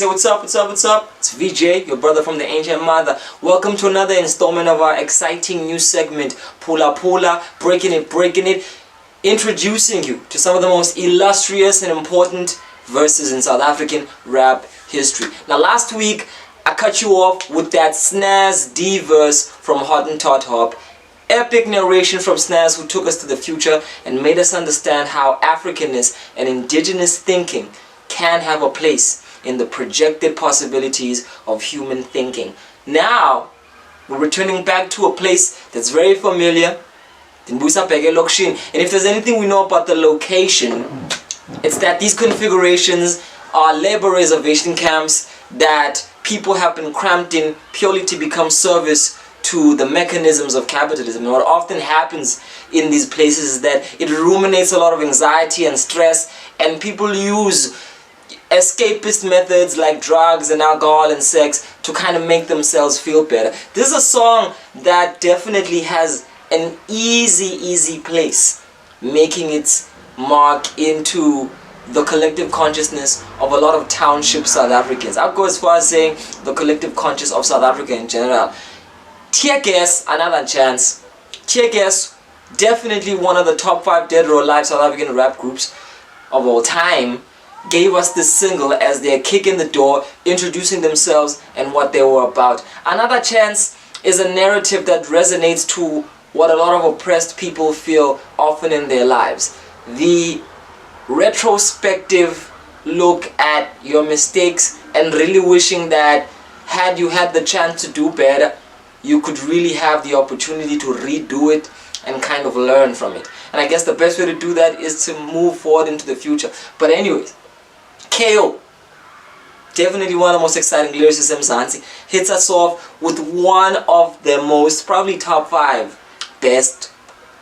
Say what's up, what's up, what's up? It's VJ, your brother from the ancient mother. Welcome to another installment of our exciting new segment, Phula-Phula, breaking it, introducing you to some of the most illustrious and important verses in South African rap history. Now last week, I cut you off with that Snaz D verse from Hottentot Hop. Epic narration from Snaz, who took us to the future and made us understand how Africanness and indigenous thinking can have a place in the projected possibilities of human thinking. Now, we're returning back to a place that's very familiar. And if there's anything we know about the location, it's that these configurations are labor reservation camps that people have been cramped in purely to become service to the mechanisms of capitalism. And what often happens in these places is that it ruminates a lot of anxiety and stress, and people use escapist methods like drugs and alcohol and sex to kind of make themselves feel better. This is a song that definitely has an easy place making its mark into the collective consciousness of a lot of township South Africans. I'll go as far as saying the collective conscious of South Africa in general. Teargas, another chance. Teargas, definitely one of the top 5 dead or alive South African rap groups of all time, gave us this single as their kick in the door, introducing themselves and what they were about. Another chance is a narrative that resonates to what a lot of oppressed people feel often in their lives. The retrospective look at your mistakes and really wishing that had you had the chance to do better, you could really have the opportunity to redo it and kind of learn from it. And I guess the best way to do that is to move forward into the future. But anyways, KO, definitely one of the most exciting lyricists in Mzansi, hits us off with one of the most, probably top 5 best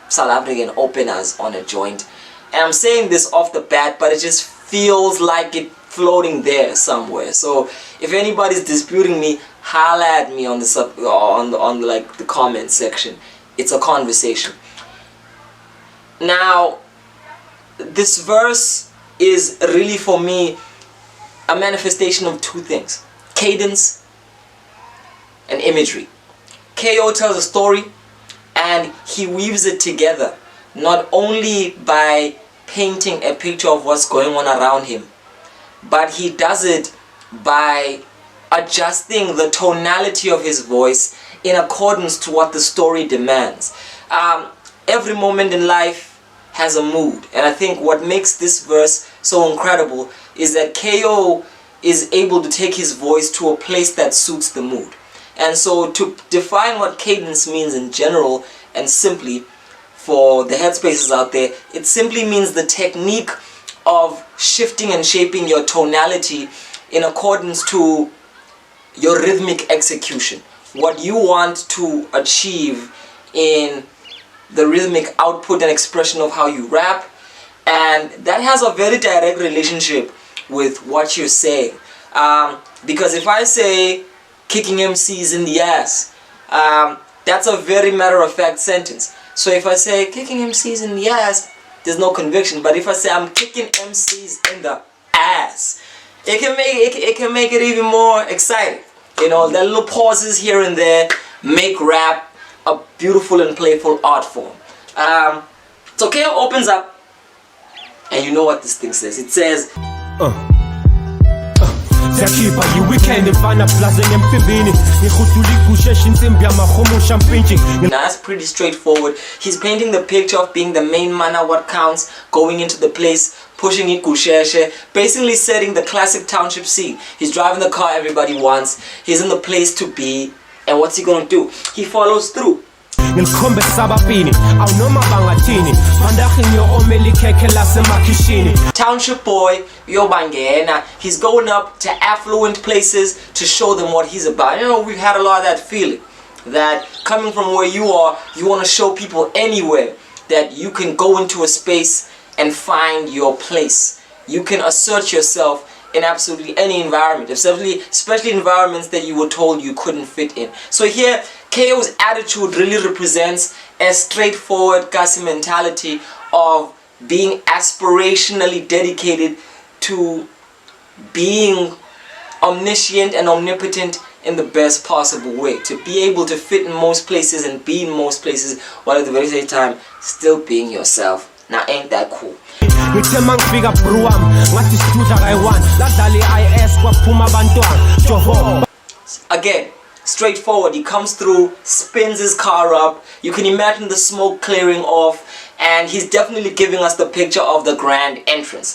South African openers on a joint. And I'm saying this off the bat, but it just feels like it floating there somewhere. So if anybody's disputing me, holla at me on the comment section. It's a conversation. Now, this verse is really for me a manifestation of 2 things: cadence and imagery. KO tells a story and he weaves it together, not only by painting a picture of what's going on around him, but he does it by adjusting the tonality of his voice in accordance to what the story demands. Every moment in life has a mood, and I think what makes this verse so incredible is that KO is able to take his voice to a place that suits the mood. And so to define what cadence means in general and simply for the headspaces out there, it simply means the technique of shifting and shaping your tonality in accordance to your rhythmic execution, what you want to achieve in the rhythmic output and expression of how you rap. And that has a very direct relationship with what you're saying, because if I say kicking MCs in the ass, that's a very matter-of-fact sentence. So if I say kicking MCs in the ass, there's no conviction. But if I say I'm kicking MCs in the ass, it can make it even more exciting. You know, the little pauses here and there make rap a beautiful and playful art form. So KO opens up, and you know what this thing says. It says, now that's pretty straightforward. He's painting the picture of being the main man at what counts, going into the place, pushing it kusheshe, basically setting the classic township scene. He's driving the car everybody wants, he's in the place to be, and what's he gonna do? He follows through. Township boy, Yobangena, he's going up to affluent places to show them what he's about. You know, we've had a lot of that feeling, that coming from where you are, you want to show people anywhere that you can go into a space and find your place. You can assert yourself in absolutely any environment, especially environments that you were told you couldn't fit in. So here, KO's attitude really represents a straightforward Kasi mentality of being aspirationally dedicated to being a omniscient and omnipotent in the best possible way, to be able to fit in most places and be in most places while at the very same time still being yourself. Now ain't that cool? Again, straightforward. He comes through, spins his car up. You can imagine the smoke clearing off, and he's definitely giving us the picture of the grand entrance.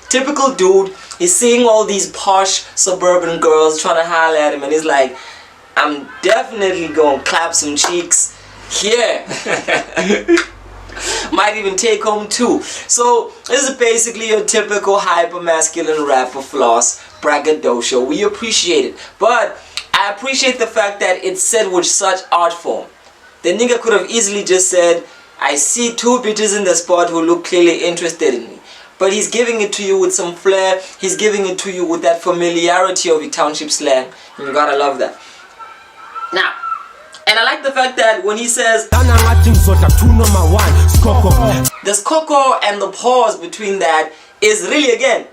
Typical dude. He's seeing all these posh suburban girls trying to holler at him, and he's like, I'm definitely gonna clap some cheeks here. Might even take home too. So this is basically your typical hyper masculine rapper floss braggadocio. We appreciate it, but I appreciate the fact that it's said with such art form. The nigga could have easily just said, I see two bitches in the spot who look clearly interested in me. But he's giving it to you with some flair. He's giving it to you with that familiarity of your township slang. And you gotta love that. Now, and I like the fact that when he says this coco and the pause between that is really, again,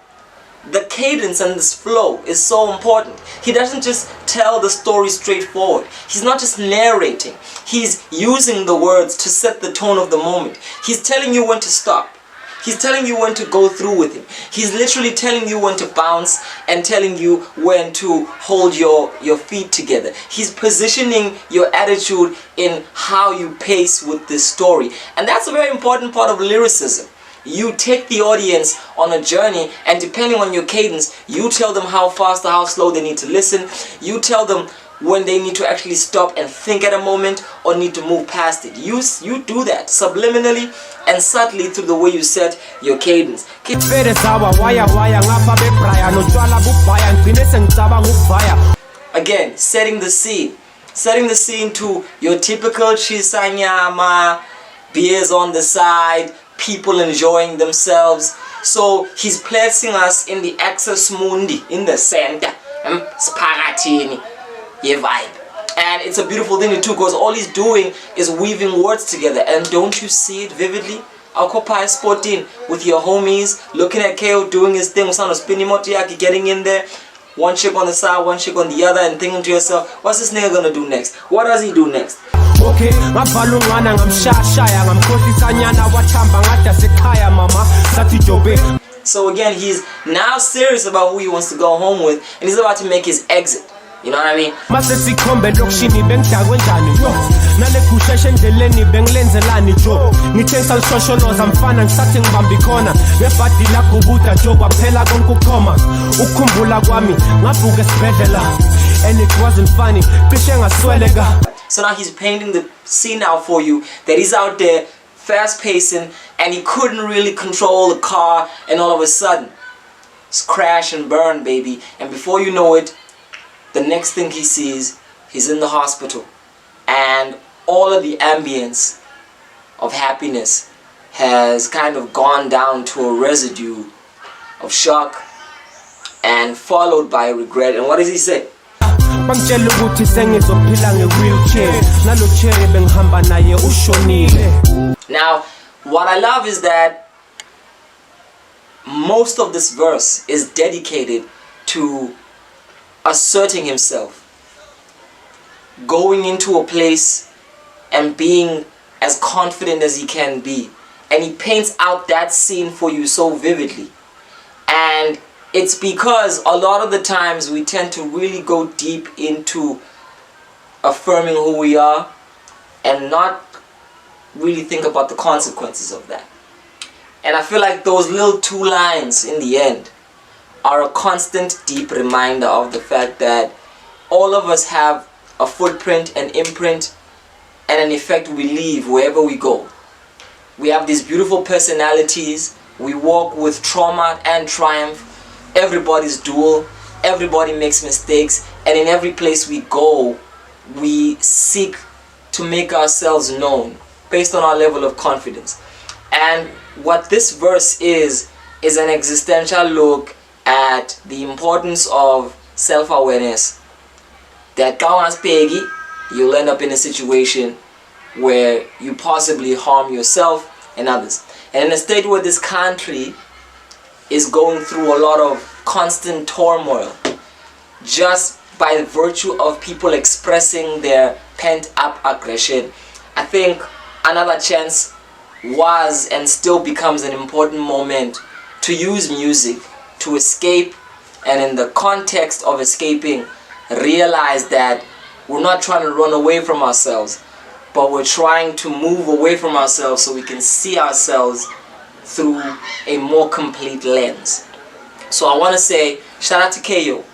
the cadence and this flow is so important. He doesn't just tell the story straightforward. He's not just narrating. He's using the words to set the tone of the moment. He's telling you when to stop. He's telling you when to go through with him. He's literally telling you when to bounce and telling you when to hold your feet together. He's positioning your attitude in how you pace with this story. And that's a very important part of lyricism. You take the audience on a journey, and depending on your cadence, you tell them how fast or how slow they need to listen. You tell them when they need to actually stop and think at a moment or need to move past it. You do that subliminally and subtly through the way you set your cadence. Again, setting the scene. Setting the scene to your typical chisanyama, beers on the side, people enjoying themselves. So he's placing us in the axis mundi, in the center. Vibe. And it's a beautiful thing to do, because all he's doing is weaving words together. And don't you see it vividly? Occupy sporting with your homies, looking at KO doing his thing, spinning motiaki, getting in there, one chick on the side, one chick on the other, and thinking to yourself, what's this nigga gonna do next? What does he do next? Okay, so again, he's now serious about who he wants to go home with, and he's about to make his exit. You know what I mean? And it wasn't funny. So now he's painting the scene out for you, that he's out there fast pacing and he couldn't really control the car, and all of a sudden it's crash and burn, baby. And before you know it, the next thing he sees, he's in the hospital, and all of the ambience of happiness has kind of gone down to a residue of shock and followed by regret. And what does he say? Now, what I love is that most of this verse is dedicated to asserting himself, going into a place and being as confident as he can be. And he paints out that scene for you so vividly. And it's because a lot of the times we tend to really go deep into affirming who we are and not really think about the consequences of that. And I feel like those little two lines in the end are a constant deep reminder of the fact that all of us have a footprint, an imprint, and an effect we leave wherever we go. We have these beautiful personalities. We walk with trauma and triumph. Everybody's dual. Everybody makes mistakes. And in every place we go, we seek to make ourselves known based on our level of confidence. And what this verse is an existential look at the importance of self-awareness. That Peggy, you'll end up in a situation where you possibly harm yourself and others. And in a state where this country is going through a lot of constant turmoil, just by virtue of people expressing their pent-up aggression, I think another chance was and still becomes an important moment to use music to escape, and in the context of escaping, realize that we're not trying to run away from ourselves, but we're trying to move away from ourselves so we can see ourselves through a more complete lens. So I want to say shout out to KO,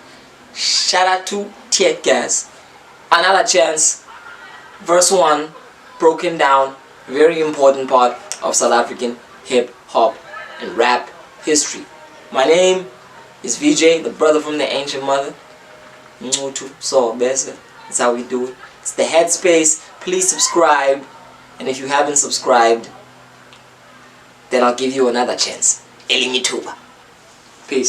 shout out to Teargas. Another chance, verse 1, broken down, very important part of South African hip hop and rap history. My name is VJ, the brother from the ancient mother. So that's how we do it. It's the Headspace. Please subscribe, and if you haven't subscribed, then I'll give you another chance. Elimituba. Peace.